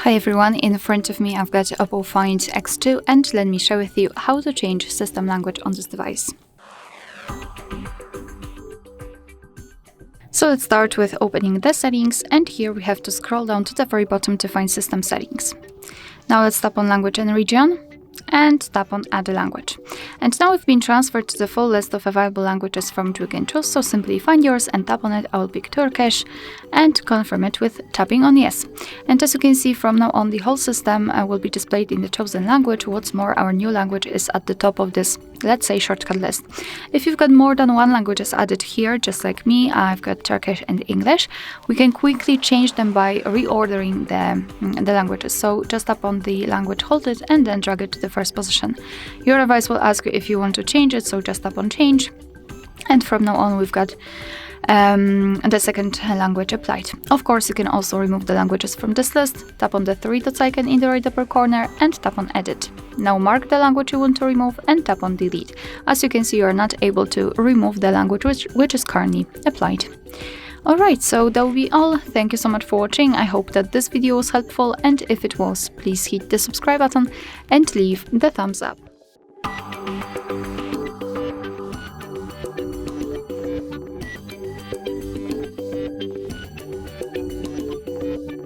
Hi everyone, in front of me I've got OPPO Find X2 and let me share with you how to change system language on this device. So let's start with opening the settings, and here we have to scroll down to the very bottom to find system settings. Now let's tap on language and region and tap on add a language. And now we've been transferred to the full list of available languages from which we can choose, so simply find yours and tap on it. I will pick Turkish and confirm it with tapping on yes. And as you can see, from now on the whole system will be displayed in the chosen language. What's more, our new language is at the top of this, let's say, shortcut list. If you've got more than one language added here, just like me, I've got Turkish and English, we can quickly change them by reordering the languages. So just tap on the language, hold it, and then drag it to the first position. Your device will ask you if you want to change it, so just tap on change. And from now on, we've got the second language applied. Of course, you can also remove the languages from this list. Tap on the three dots icon in the right upper corner and tap on edit. Now mark the language you want to remove and tap on delete. As you can see, you are not able to remove the language which is currently applied. Alright, so that will be all. Thank you so much for watching. I hope that this video was helpful, and if it was, please hit the subscribe button and leave the thumbs up.